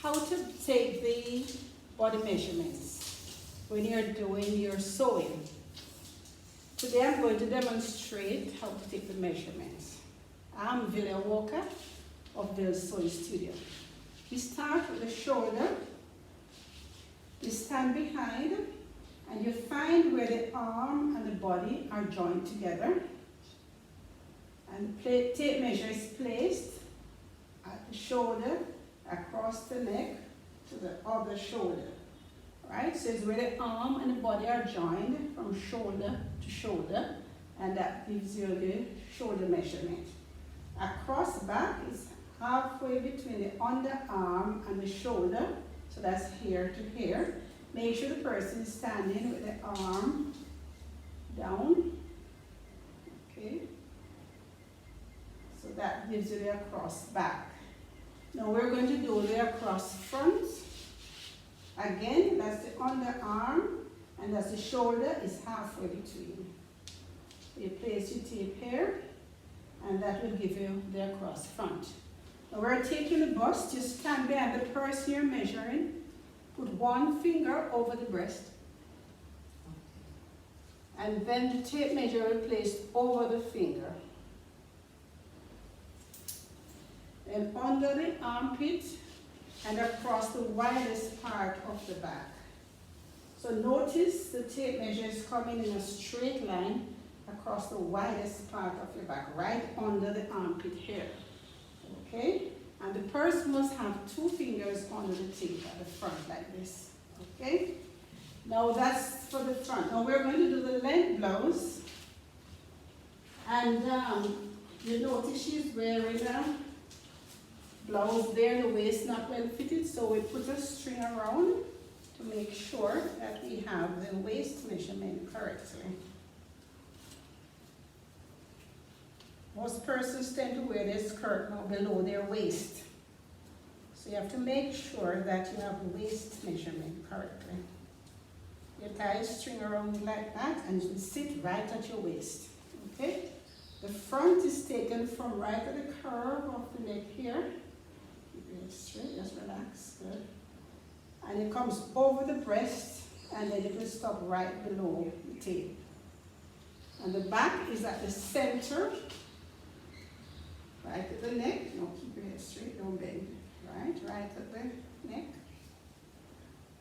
how to take the body measurements when you're doing your sewing. Today I'm going to demonstrate how to take the measurements. I'm Villa Walker of Villa's Sewing Studio. We start with the shoulder. You stand behind and you find where the arm and the body are joined together. And the tape measure is placed at the shoulder, across the neck to the other shoulder. Right? So it's where the arm and the body are joined from shoulder to shoulder, and that gives you the shoulder measurement. Across back is halfway between the underarm and the shoulder, so that's here to here. Make sure the person is standing with the arm down. Okay. So that gives you the across back. Now we're going to do the across front. Again, that's the underarm and that's the shoulder is halfway between. You place your tape here and that will give you the across front. Now we're taking the bust. You stand behind the person you're measuring. Put one finger over the breast. And then the tape measure will be placed over the finger. And under the armpit and across the widest part of the back. So notice the tape measure is coming in a straight line across the widest part of your back, right under the armpit here. Okay? And the person must have two fingers under the tape at the front like this. Okay? Now that's for the front. Now we're going to do the length blouse. And you notice she's wearing a blouse there, the waist not well fitted, so we put a string around to make sure that we have the waist measurement correctly. Most persons tend to wear their skirt now below their waist. So you have to make sure that you have the waist measurement correctly. You tie a string around it like that and it will sit right at your waist. Okay? The front is taken from right at the curve of the neck here. Keep it straight, just relax, good. And it comes over the breast and then it will stop right below the tape. And the back is at the center. Right at the neck, no, keep your head straight, don't bend. Right at the neck,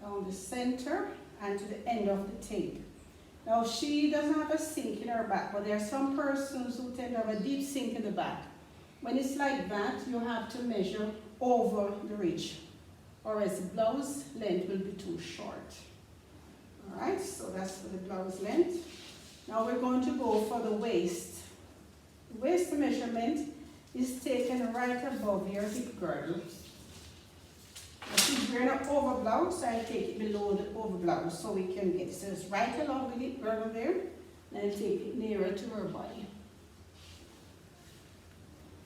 down the center, and to the end of the tape. Now she doesn't have a sink in her back, but there are some persons who tend to have a deep sink in the back. When it's like that, you have to measure over the ridge, or else the blouse length will be too short. Alright, so that's for the blouse length. Now we're going to go for the waist. The waist measurement is taken right above your hip girdle. If you're wearing an over blouse, I take it below the over blouse so we can get it. So it's right along the hip girdle there, and I take it nearer to her body.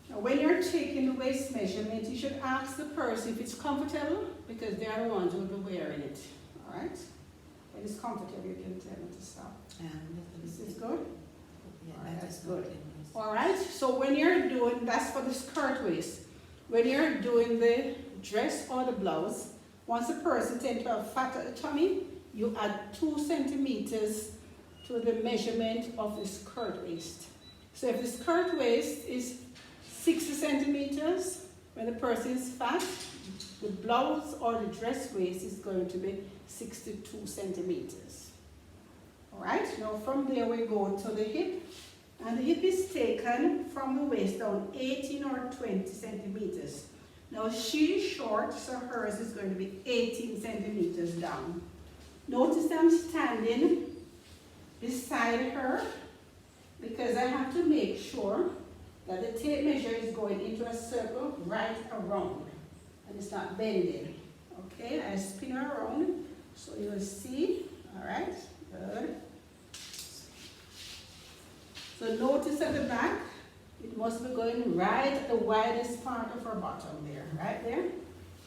Now when you're taking the waist measurement, you should ask the person if it's comfortable, because they are the ones who will be wearing it. Alright? When it's comfortable, you can tell them to stop. This is good? Yeah, Alright, that's good. good. Alright, so when you're doing, that's for the skirt waist. When you're doing the dress or the blouse, once a person tends to have fat at the tummy, you add 2 centimeters to the measurement of the skirt waist. So if the skirt waist is 60 centimeters, when the person is fat, the blouse or the dress waist is going to be 62 centimeters. Alright, now from there we go to the hip. And the hip is taken from the waist down 18 or 20 centimeters. Now she's short, so hers is going to be 18 centimeters down. Notice I'm standing beside her because I have to make sure that the tape measure is going into a circle right around and it's not bending. Okay, I spin her around so you'll see. Alright, good. So notice at the back, it must be going right at the widest part of her bottom there, right there,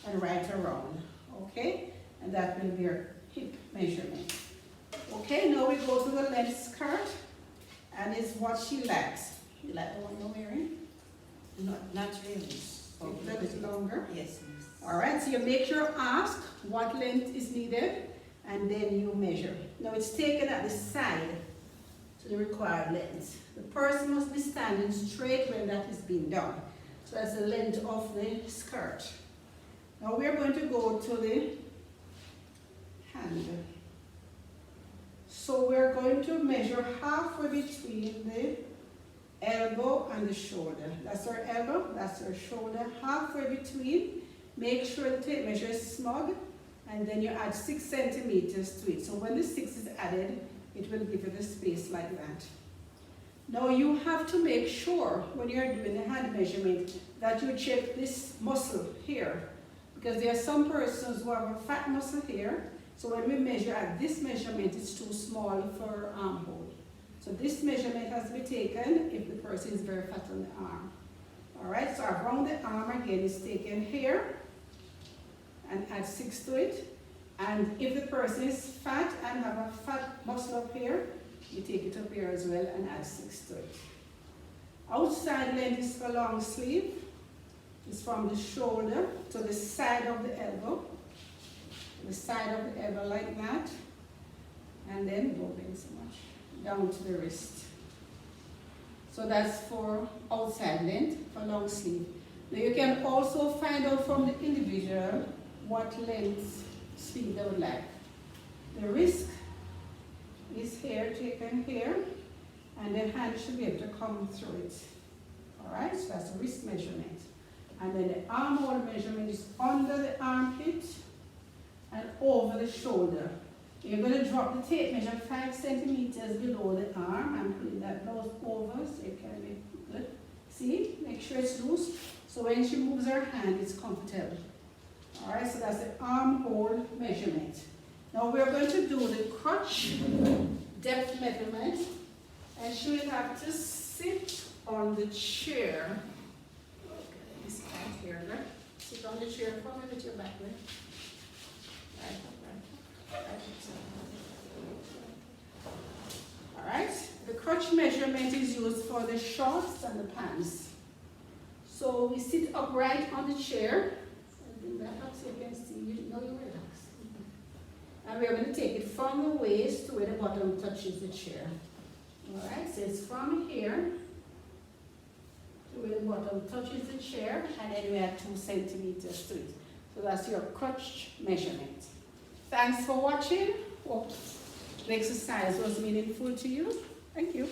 and right around, okay? And that will be your hip measurement. Okay, now we go to the left skirt, and it's what she likes. You like the one you're wearing? Not really. Take a little bit longer. Yes, miss. All right, so you make sure ask what length is needed, and then you measure. Now it's taken at the side to the required length. The person must be standing straight when that is being done. So that's the length of the skirt. Now we're going to go to the hand. So we're going to measure halfway between the elbow and the shoulder. That's our elbow, that's our shoulder, halfway between. Make sure the tape measure is snug, and then you add 6 centimeters to it. So when the 6 is added, it will give you the space like that. Now you have to make sure when you're doing the hand measurement that you check this muscle here, because there are some persons who have a fat muscle here. So when we measure at this measurement, it's too small for armhole. So this measurement has to be taken if the person is very fat on the arm. All right, so around the arm again is taken here and add 6 to it. And if the person is fat and have a fat muscle up here, you take it up here as well and add 6 to it. Outside length is for long sleeve. It's from the shoulder to the side of the elbow. The side of the elbow like that. And then don't bend so much. Down to the wrist. So that's for outside length for long sleeve. Now you can also find out from the individual what length sleeve they would like. The wrist is here, taken here, and the hand should be able to come through it. Alright, so that's the wrist measurement. And then the armhole measurement is under the armpit and over the shoulder. You're going to drop the tape measure 5 centimeters below the arm and put that blouse over so it can be good. See, make sure it's loose so when she moves her hand it's comfortable. Alright, so that's the armhole measurement. Now we're going to do the crutch depth measurement, and she will have to sit on the chair. Okay, this part here, right? Sit on the chair for me with your back there. Right up, right up. Alright, the crutch measurement is used for the shorts and the pants. So we sit upright on the chair. Bring that up so you can see, you know you relax. And we're going to take it from the waist to where the bottom touches the chair. Alright, so it's from here to where the bottom touches the chair, and then we add 2 centimeters to it. So that's your crutch measurement. Thanks for watching. Hope the exercise was meaningful to you. Thank you.